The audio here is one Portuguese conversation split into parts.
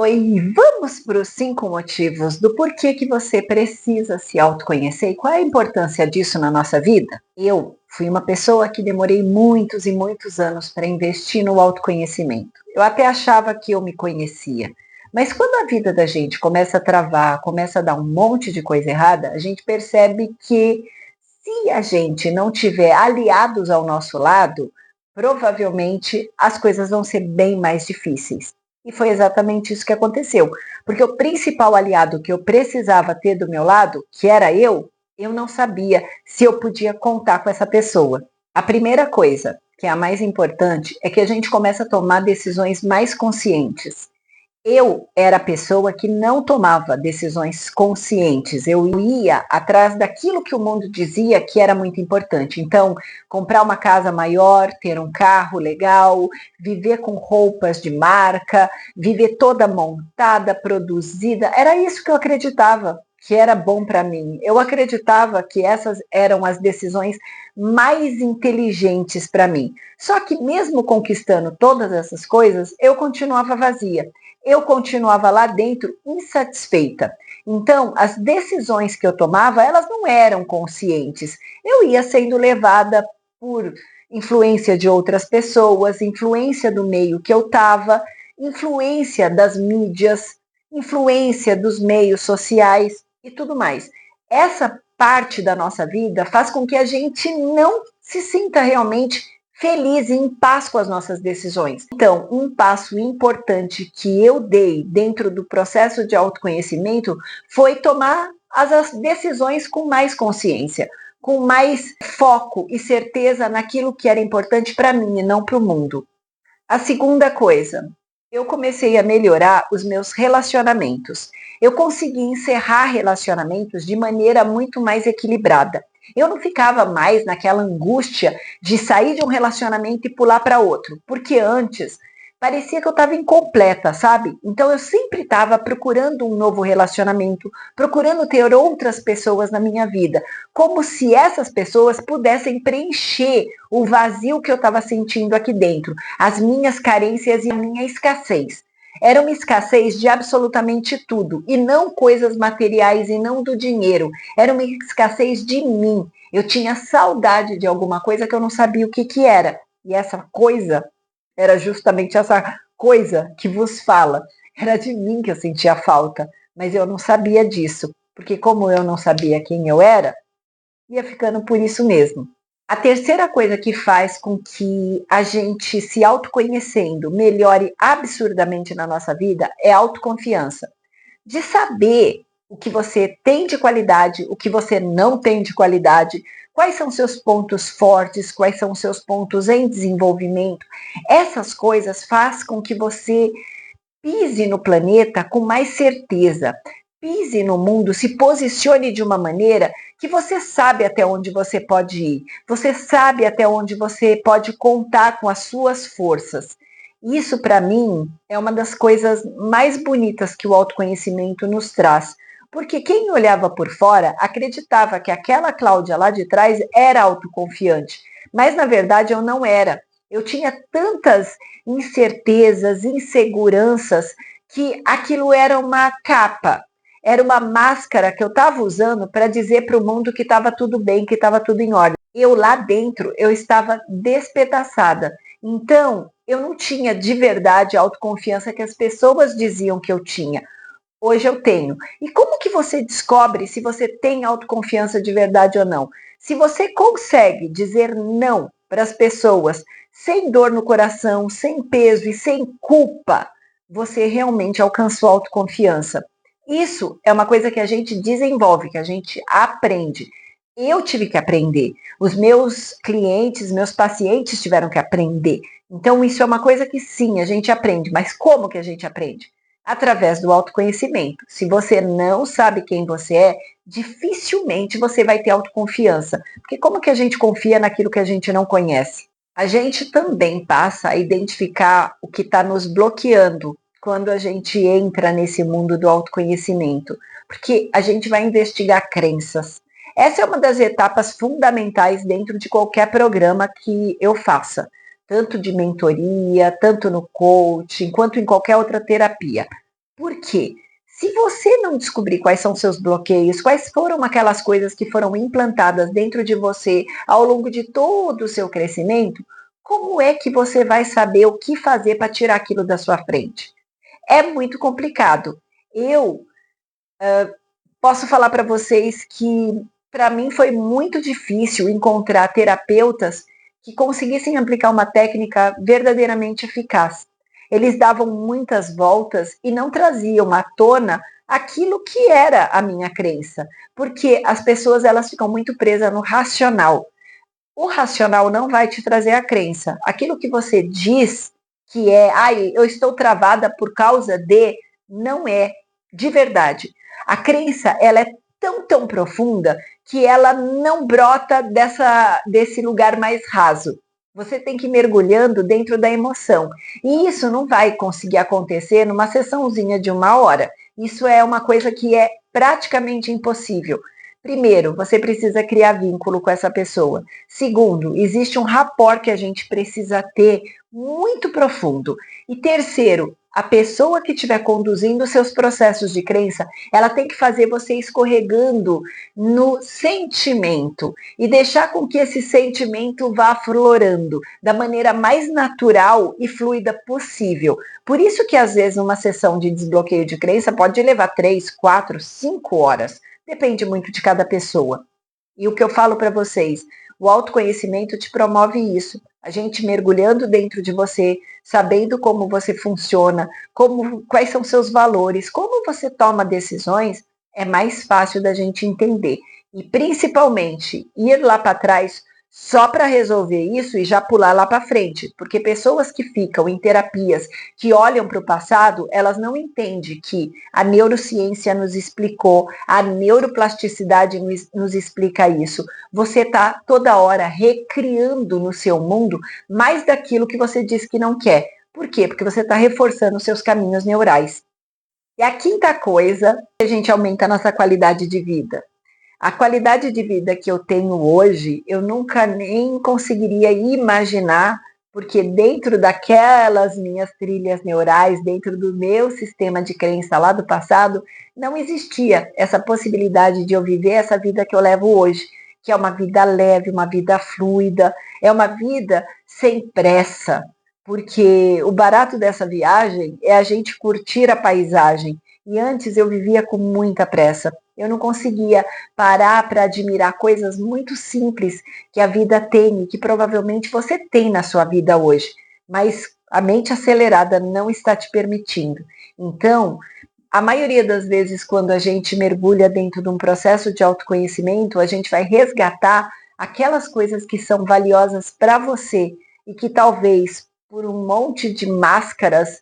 Oi, vamos para os 5 motivos do porquê que você precisa se autoconhecer e qual é a importância disso na nossa vida? Eu fui uma pessoa que demorei muitos e muitos anos para investir no autoconhecimento. Eu até achava que eu me conhecia. Mas quando a vida da gente começa a travar, começa a dar um monte de coisa errada, a gente percebe que se a gente não tiver aliados ao nosso lado, provavelmente as coisas vão ser bem mais difíceis. E foi exatamente isso que aconteceu. Porque o principal aliado que eu precisava ter do meu lado, que era eu não sabia se eu podia contar com essa pessoa. A primeira coisa, que é a mais importante, é que a gente começa a tomar decisões mais conscientes. Eu era a pessoa que não tomava decisões conscientes. Eu ia atrás daquilo que o mundo dizia que era muito importante. Então, comprar uma casa maior, ter um carro legal, viver com roupas de marca, viver toda montada, produzida. Era isso que eu acreditava que era bom para mim. Eu acreditava que essas eram as decisões mais inteligentes para mim. Só que mesmo conquistando todas essas coisas, eu continuava vazia. Eu continuava lá dentro insatisfeita. Então, as decisões que eu tomava, elas não eram conscientes. Eu ia sendo levada por influência de outras pessoas, influência do meio que eu estava, influência das mídias, influência dos meios sociais e tudo mais. Essa parte da nossa vida faz com que a gente não se sinta realmente feliz e em paz com as nossas decisões. Então, um passo importante que eu dei dentro do processo de autoconhecimento foi tomar as decisões com mais consciência, com mais foco e certeza naquilo que era importante para mim e não para o mundo. A segunda coisa, eu comecei a melhorar os meus relacionamentos. Eu consegui encerrar relacionamentos de maneira muito mais equilibrada. Eu não ficava mais naquela angústia de sair de um relacionamento e pular para outro, porque antes parecia que eu estava incompleta, sabe? Então eu sempre estava procurando um novo relacionamento, procurando ter outras pessoas na minha vida, como se essas pessoas pudessem preencher o vazio que eu estava sentindo aqui dentro, as minhas carências e a minha escassez. Era uma escassez de absolutamente tudo, e não coisas materiais e não do dinheiro. Era uma escassez de mim. Eu tinha saudade de alguma coisa que eu não sabia o que, que era. E essa coisa era justamente essa coisa que vos fala. Era de mim que eu sentia falta, mas eu não sabia disso. Porque como eu não sabia quem eu era, ia ficando por isso mesmo. A terceira coisa que faz com que a gente se autoconhecendo melhore absurdamente na nossa vida é a autoconfiança. De saber o que você tem de qualidade, o que você não tem de qualidade, quais são seus pontos fortes, quais são seus pontos em desenvolvimento. Essas coisas fazem com que você pise no planeta com mais certeza. Pise no mundo, se posicione de uma maneira que você sabe até onde você pode ir. Você sabe até onde você pode contar com as suas forças. Isso, para mim, é uma das coisas mais bonitas que o autoconhecimento nos traz. Porque quem olhava por fora acreditava que aquela Cláudia lá de trás era autoconfiante. Mas, na verdade, eu não era. Eu tinha tantas incertezas, inseguranças, que aquilo era uma capa, era uma máscara que eu estava usando para dizer para o mundo que estava tudo bem, que estava tudo em ordem. Eu lá dentro, eu estava despedaçada. Então, eu não tinha de verdade a autoconfiança que as pessoas diziam que eu tinha. Hoje eu tenho. E como que você descobre se você tem autoconfiança de verdade ou não? Se você consegue dizer não para as pessoas sem dor no coração, sem peso e sem culpa, você realmente alcançou autoconfiança. Isso é uma coisa que a gente desenvolve, que a gente aprende. Eu tive que aprender. Os meus clientes, meus pacientes tiveram que aprender. Então, isso é uma coisa que sim, a gente aprende. Mas como que a gente aprende? Através do autoconhecimento. Se você não sabe quem você é, dificilmente você vai ter autoconfiança. Porque como que a gente confia naquilo que a gente não conhece? A gente também passa a identificar o que está nos bloqueando quando a gente entra nesse mundo do autoconhecimento. Porque a gente vai investigar crenças. Essa é uma das etapas fundamentais dentro de qualquer programa que eu faça. Tanto de mentoria, tanto no coaching, quanto em qualquer outra terapia. Por quê? Se você não descobrir quais são seus bloqueios, quais foram aquelas coisas que foram implantadas dentro de você ao longo de todo o seu crescimento, como é que você vai saber o que fazer para tirar aquilo da sua frente? É muito complicado. Eu posso falar para vocês que para mim foi muito difícil encontrar terapeutas que conseguissem aplicar uma técnica verdadeiramente eficaz. Eles davam muitas voltas e não traziam à tona aquilo que era a minha crença, porque as pessoas elas ficam muito presas no racional. O racional não vai te trazer a crença. Aquilo que você diz que é, ai, eu estou travada por causa de, não é de verdade. A crença, ela é tão profunda que ela não brota desse lugar mais raso. Você tem que ir mergulhando dentro da emoção. E isso não vai conseguir acontecer numa sessãozinha de 1 hora. Isso é uma coisa que é praticamente impossível. Primeiro, você precisa criar vínculo com essa pessoa. Segundo, existe um rapport que a gente precisa ter muito profundo. E terceiro, a pessoa que estiver conduzindo os seus processos de crença, ela tem que fazer você escorregando no sentimento e deixar com que esse sentimento vá aflorando da maneira mais natural e fluida possível. Por isso que às vezes uma sessão de desbloqueio de crença pode levar 3, 4, 5 horas. Depende muito de cada pessoa. E o que eu falo para vocês, o autoconhecimento te promove isso. A gente mergulhando dentro de você, sabendo como você funciona, quais são seus valores, como você toma decisões, é mais fácil da gente entender. E principalmente ir lá para trás só para resolver isso e já pular lá para frente, porque pessoas que ficam em terapias, que olham para o passado, elas não entendem que a neurociência nos explicou, a neuroplasticidade nos explica isso. Você está toda hora recriando no seu mundo mais daquilo que você disse que não quer. Por quê? Porque você está reforçando os seus caminhos neurais. E a quinta coisa, a gente aumenta a nossa qualidade de vida. A qualidade de vida que eu tenho hoje, eu nunca nem conseguiria imaginar, porque dentro daquelas minhas trilhas neurais, dentro do meu sistema de crença lá do passado, não existia essa possibilidade de eu viver essa vida que eu levo hoje, que é uma vida leve, uma vida fluida, é uma vida sem pressa, porque o barato dessa viagem é a gente curtir a paisagem. E antes eu vivia com muita pressa. Eu não conseguia parar para admirar coisas muito simples que a vida tem e que provavelmente você tem na sua vida hoje, mas a mente acelerada não está te permitindo. Então, a maioria das vezes, quando a gente mergulha dentro de um processo de autoconhecimento, a gente vai resgatar aquelas coisas que são valiosas para você e que talvez por um monte de máscaras,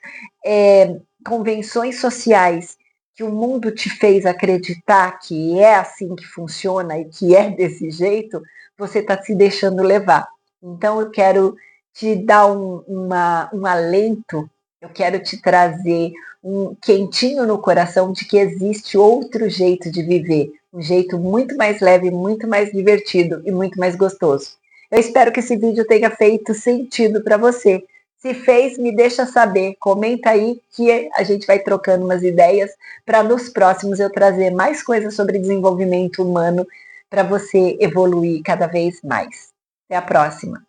convenções sociais que o mundo te fez acreditar que é assim que funciona e que é desse jeito, você está se deixando levar. Então eu quero te dar um alento, eu quero te trazer um quentinho no coração de que existe outro jeito de viver, um jeito muito mais leve, muito mais divertido e muito mais gostoso. Eu espero que esse vídeo tenha feito sentido para você. Se fez, me deixa saber, comenta aí que a gente vai trocando umas ideias para nos próximos eu trazer mais coisas sobre desenvolvimento humano para você evoluir cada vez mais. Até a próxima!